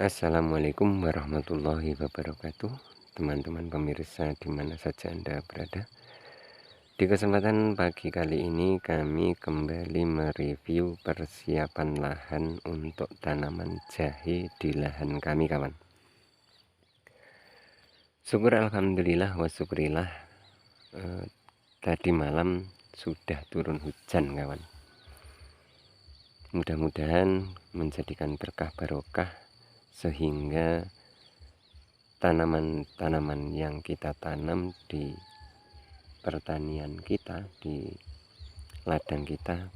Assalamualaikum warahmatullahi wabarakatuh, teman-teman pemirsa di mana saja Anda berada. Di kesempatan pagi kali ini kami kembali mereview persiapan lahan untuk tanaman jahe di lahan kami, kawan. Syukur alhamdulillah wa syukurillah, tadi malam sudah turun hujan, kawan. Mudah-mudahan menjadikan berkah barokah sehingga tanaman-tanaman yang kita tanam di pertanian kita, di ladang kita,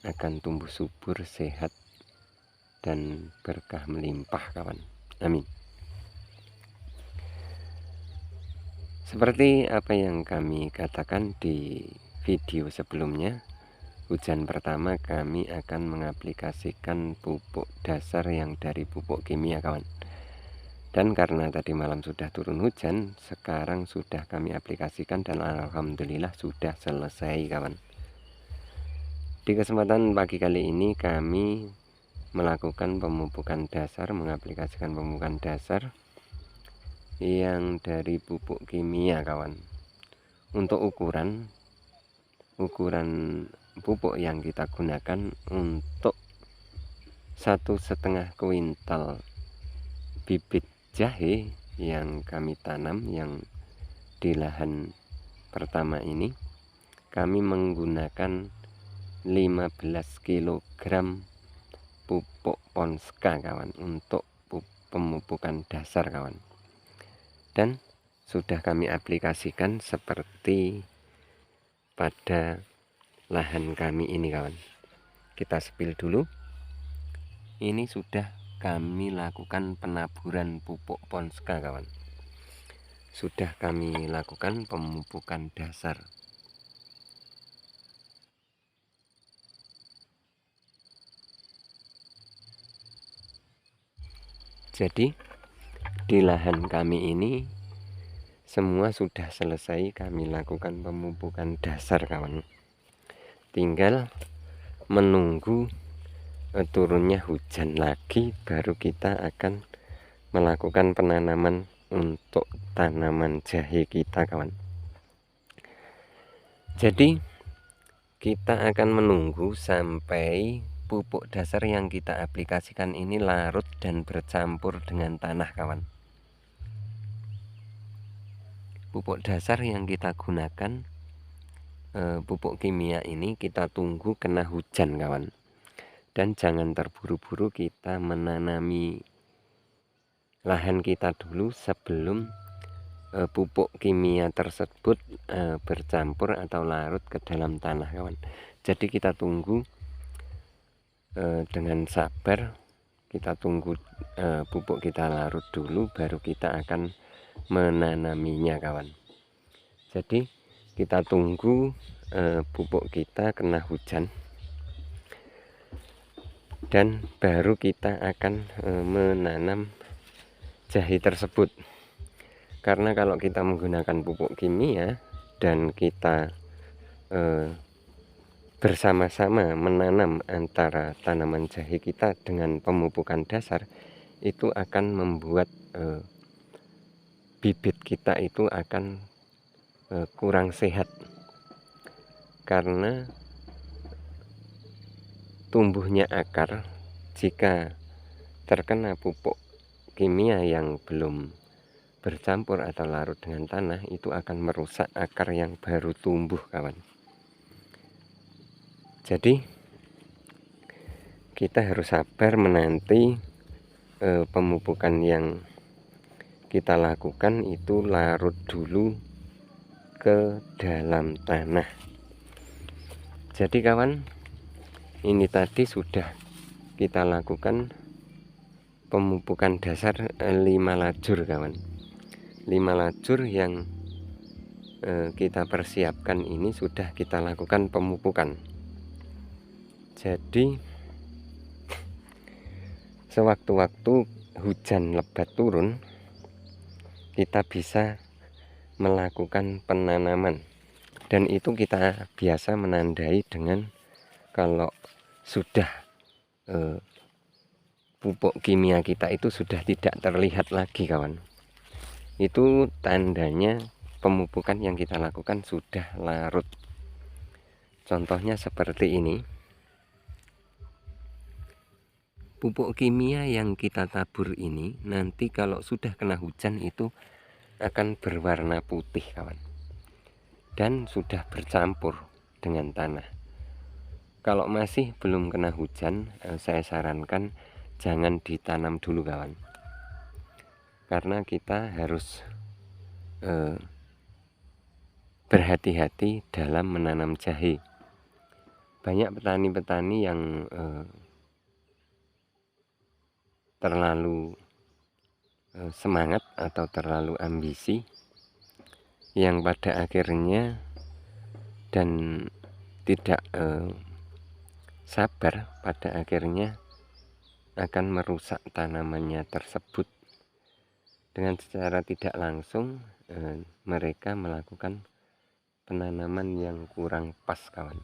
akan tumbuh subur, sehat, dan berkah melimpah, kawan. Amin. Seperti apa yang kami katakan di video sebelumnya, hujan pertama kami akan mengaplikasikan pupuk dasar yang dari pupuk kimia, kawan. Dan karena tadi malam sudah turun hujan, sekarang sudah kami aplikasikan dan alhamdulillah sudah selesai, kawan. Di kesempatan pagi kali ini kami melakukan pemupukan dasar, mengaplikasikan pemupukan dasar yang dari pupuk kimia, kawan. Untuk ukuran pupuk yang kita gunakan untuk 1,5 kuintal bibit jahe yang kami tanam yang di lahan pertama ini, kami menggunakan 15 kg pupuk Ponska, kawan, untuk pemupukan dasar, kawan. Dan sudah kami aplikasikan seperti pada lahan kami ini, kawan. Kita spill dulu. Ini sudah kami lakukan penaburan pupuk Ponska, kawan. Sudah kami lakukan pemupukan dasar. Jadi di lahan kami ini semua sudah selesai kami lakukan pemupukan dasar, kawan. Tinggal menunggu turunnya hujan lagi, baru kita akan melakukan penanaman untuk tanaman jahe kita, kawan. Jadi kita akan menunggu sampai pupuk dasar yang kita aplikasikan ini larut dan bercampur dengan tanah, kawan. Pupuk dasar yang kita gunakan, pupuk kimia ini, kita tunggu kena hujan, kawan. Dan jangan terburu-buru kita menanami lahan kita dulu sebelum pupuk kimia tersebut bercampur atau larut ke dalam tanah, kawan. Jadi kita tunggu dengan sabar, kita tunggu pupuk kita larut dulu, baru kita akan menanaminya, kawan. Jadi kita tunggu pupuk kita kena hujan, dan baru kita akan menanam jahe tersebut. Karena kalau kita menggunakan pupuk kimia dan kita bersama-sama menanam antara tanaman jahe kita dengan pemupukan dasar, itu akan membuat bibit kita itu akan kurang sehat, karena tumbuhnya akar jika terkena pupuk kimia yang belum bercampur atau larut dengan tanah, itu akan merusak akar yang baru tumbuh, kawan. Jadi kita harus sabar menanti pemupukan yang kita lakukan itu larut dulu ke dalam tanah. Jadi kawan, ini tadi sudah kita lakukan pemupukan dasar 5 lajur, kawan. 5 lajur yang kita persiapkan ini sudah kita lakukan pemupukan. Jadi sewaktu-waktu hujan lebat turun, kita bisa melakukan penanaman. Dan itu kita biasa menandai dengan kalau sudah pupuk kimia kita itu sudah tidak terlihat lagi, kawan. Itu tandanya pemupukan yang kita lakukan sudah larut. Contohnya seperti ini. Pupuk kimia yang kita tabur ini nanti kalau sudah kena hujan itu akan berwarna putih, kawan, dan sudah bercampur dengan tanah. Kalau masih belum kena hujan, saya sarankan jangan ditanam dulu, kawan, karena kita harus berhati-hati dalam menanam jahe. Banyak petani-petani yang terlalu semangat atau terlalu ambisi, yang pada akhirnya dan tidak sabar, pada akhirnya akan merusak tanamannya tersebut. Dengan secara tidak langsung mereka melakukan penanaman yang kurang pas, kawan.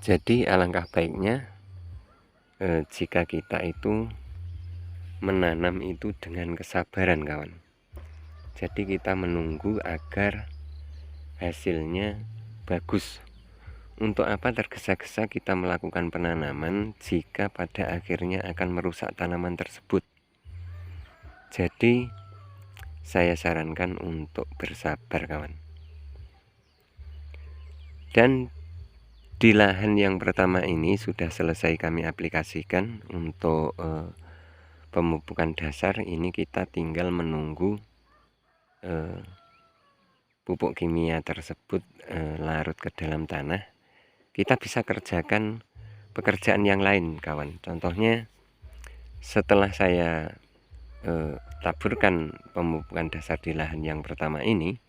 Jadi alangkah baiknya jika kita itu menanam itu dengan kesabaran, kawan. Jadi kita menunggu agar hasilnya bagus. Untuk apa tergesa-gesa kita melakukan penanaman jika pada akhirnya akan merusak tanaman tersebut? Jadi saya sarankan untuk bersabar, kawan. Dan di lahan yang pertama ini sudah selesai kami aplikasikan untuk pemupukan dasar. Ini kita tinggal menunggu pupuk kimia tersebut larut ke dalam tanah. Kita bisa kerjakan pekerjaan yang lain, kawan. Contohnya setelah saya taburkan pemupukan dasar di lahan yang pertama ini,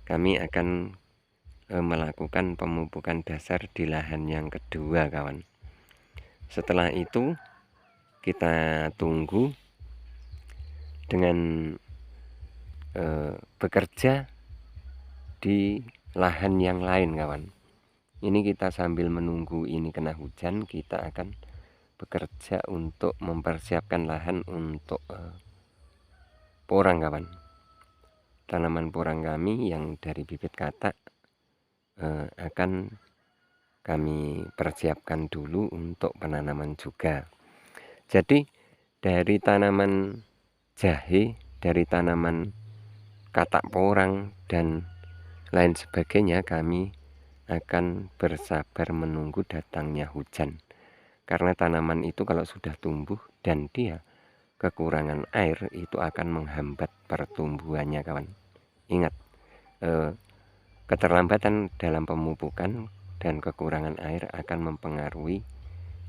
kami akan melakukan pemupukan dasar di lahan yang kedua, kawan. Setelah itu kita tunggu dengan bekerja di lahan yang lain, kawan. Ini kita sambil menunggu ini kena hujan, kita akan bekerja untuk mempersiapkan lahan untuk porang, kawan. Tanaman porang kami yang dari bibit katak akan kami persiapkan dulu untuk penanaman juga. Jadi dari tanaman jahe, dari tanaman katak porang dan lain sebagainya, kami akan bersabar menunggu datangnya hujan. Karena tanaman itu kalau sudah tumbuh dan dia kekurangan air, itu akan menghambat pertumbuhannya, kawan. Ingat, keterlambatan dalam pemupukan dan kekurangan air akan mempengaruhi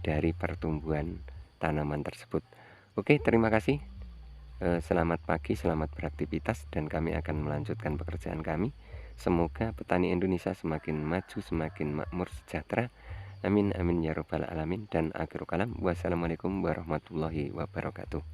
dari pertumbuhan tanaman tersebut. Oke, terima kasih. Selamat pagi, selamat beraktivitas, dan kami akan melanjutkan pekerjaan kami. Semoga petani Indonesia semakin maju, semakin makmur, sejahtera. Amin, amin ya robbal alamin. Dan akhirul kalam, wassalamualaikum warahmatullahi wabarakatuh.